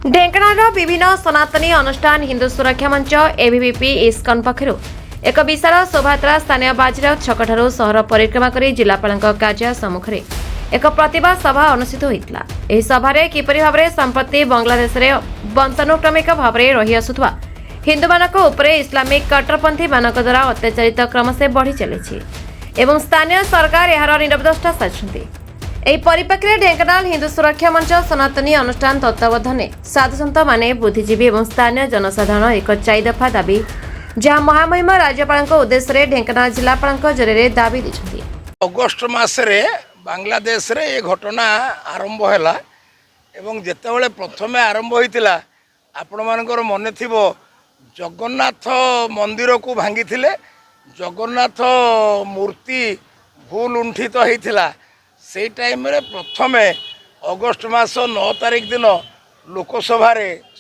ढेंकानाल विभिन्न सनातनी अनुष्ठान हिंदू सुरक्षा मंच एबीवीपी इस्कन पक्षरु एक विशाल शोभायात्रा स्थानीय बाजीराव छकठारु सहर परिक्रमा करी जिलापाल कार्यालय सम्मुखें एक प्रतिभा सभा अनुष्ठित होता। यह सभारे किपरि भाबरे संप्रति बांग्लादेश रे वंशानुक्रमिक भाबरे रही आसुथबा हिंदू मानक उपरे इस्लामिक कट्टरपंथी मानक द्वारा अत्याचारित क्रम से बढ़ी चली एवं स्थानीय सरकार यार निरवद्रष्टा साजिଛନ୍ତି। ଏହି ପରିପ୍ରେକ୍ଷୀରେ ଢେଙ୍କାନାଳ ହିନ୍ଦୁ ସୁରକ୍ଷା ମଞ୍ଚ ସନାତନୀ ଅନୁଷ୍ଠାନ ତତ୍ତ୍ୱାବଧାନରେ ସାଧୁସନ୍ଥ ମାନେ ବୁଦ୍ଧିଜୀବୀ ଏବଂ ସ୍ଥାନୀୟ ଜନସାଧାରଣ ଏକ 4 ଦଫା ଦାବି ଯାହା ମହାମହିମ ରାଜ୍ୟପାଳଙ୍କ ଉଦ୍ଦେଶ୍ୟରେ ଢେଙ୍କାନାଳ ଜିଲ୍ଲାପାଳଙ୍କ ଜରିଆରେ ଦାବି ଦେଇଛନ୍ତି। ଅଗଷ୍ଟ ମାସରେ ବାଂଲାଦେଶରେ ଏ ଘଟଣା ଆରମ୍ଭ ହେଲା ଏବଂ ଯେତେବେଳେ ପ୍ରଥମେ ଆରମ୍ଭ ହୋଇଥିଲା ଆପଣମାନଙ୍କର ମନେ ଥିବ ଜଗନ୍ନାଥ ମନ୍ଦିରକୁ ଭାଙ୍ଗିଥିଲେ, ଜଗନ୍ନାଥ ମୂର୍ତ୍ତି ଭୁଲ ଲୁଣ୍ଠିତ ହେଇଥିଲା। से टाइम रे प्रथमे अगस्ट मास 9 तारिख दिन लोकसभा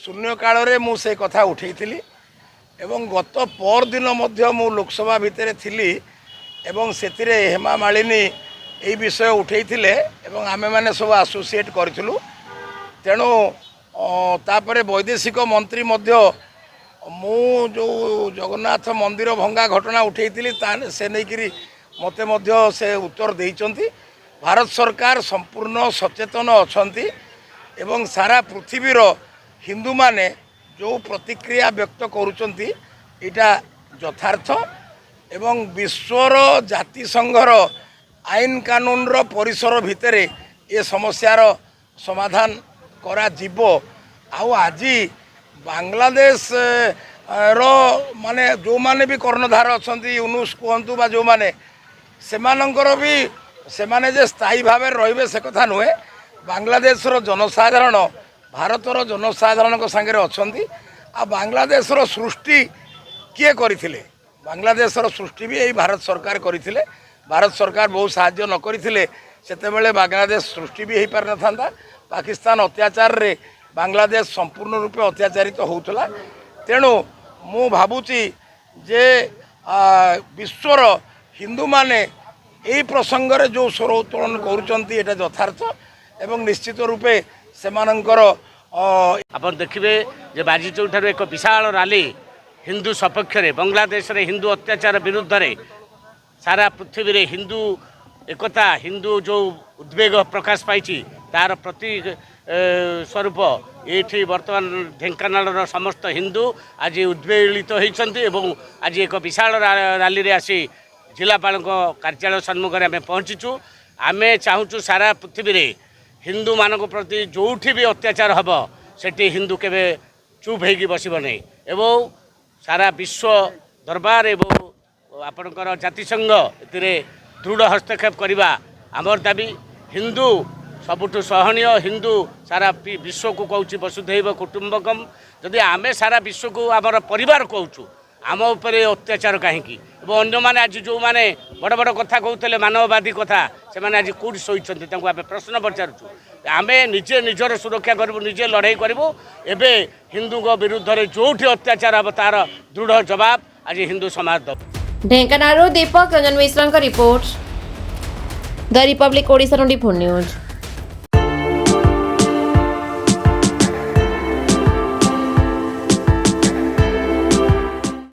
शून्यकाल मु से कथा उठेइथिली एवं गत पर दिन मध्य मु लोकसभा भितर थिली एवं सेतिरे हेमा मालिनी एई विषय उठेइथिले एवं आमे माने सब एसोसिएट करथिलु। तेणु तापरे वैदेशिक मंत्री मध्य मु जो जगन्नाथ मंदिर भंगा घटना उठेइथिली से नैकरी मते मध्य से उत्तर देइचंती। भारत सरकार संपूर्ण सचेतन अछंती एवं सारा पृथ्वीर हिंदू माने जो प्रतिक्रिया व्यक्त करुचंती इटा यथार्थ एवं विश्वर जातिसंघर आईन कानून रो परिसर भितर ये समस्यार समाधान करा जीवो। आउ आज बांग्लादेश रो माने जो माने भी कर्णधार अछंती यूनुस कहंतु बा जो माने सेमानंकर भी से माने जे स्थायी भाव रे से कथा नुहे। बांग्लादेश जनसाधारण भारतर जनसाधारण सांगे अच्छी आ बांग्लादेश सृष्टि किए करथिले, बांग्लादेश सृष्टि भी यही भारत सरकार करथिले। भारत सरकार बहुत साहाय्य न करथिले सेतेबेले बांग्लादेश सृष्टि भी हो पार न था। पाकिस्तान अत्याचार रे बांग्लादेश संपूर्ण रूपे अत्याचारित होउतला। तेणु मु भाबुची जे विश्वर हिंदू माने यही प्रसंग रे जो स्वर उत्तोलन करुचंती एटा यथार्थ एवं निश्चित रूपे सेमानंकर आपण देखिबे जे बाजीचौठार एक विशाल रैली हिंदू सपक्ष रे बांग्लादेश रे हिंदू अत्याचार विरुद्ध रे सारा पृथ्वी रे हिंदू एकता हिंदू जो उद्वेग प्रकाश पाई तार प्रतीक स्वरूप ये वर्तमान ढेंकानाल समस्त हिंदू आज उद्वेलित होती एवं आज एक विशाल रैली रे आसी जिलापाल कार्यालय सम्मुख में आम पहुँचीचु। आम चाहूँ सारा पृथ्वी रे हिंदू मान प्रति जोठी भी अत्याचार हम सेठी हिंदू केवे चुप होगी बसब नहीं एवं सारा विश्व दरबार एवं आपणकर जातिसंघ ए दृढ़ हस्तक्षेप करवा आमर दाबी। हिंदू सबुठ सहनीय हिंदू सारा विश्व को कहूँ वसुधैव कुटुंबकम। जदि आम सारा विश्व को आमर परिवार कहूँ आम उपरे अत्याचार कहीं अन्य माने आज जो माने बड़ बड़ कथा कहते मानववादी कथा से माने आज कौट शोचती आम प्रश्न पचारूँ। आम निजे निजर सुरक्षा करूँ निजे लड़ाई करूँ। एवं हिंदू विरुद्ध में जोठी अत्याचार हम तार दृढ़ जवाब आज हिंदू समाज the. Dhenkanal Deepak Ranjan Mishra report the Republic Odisha 24 news.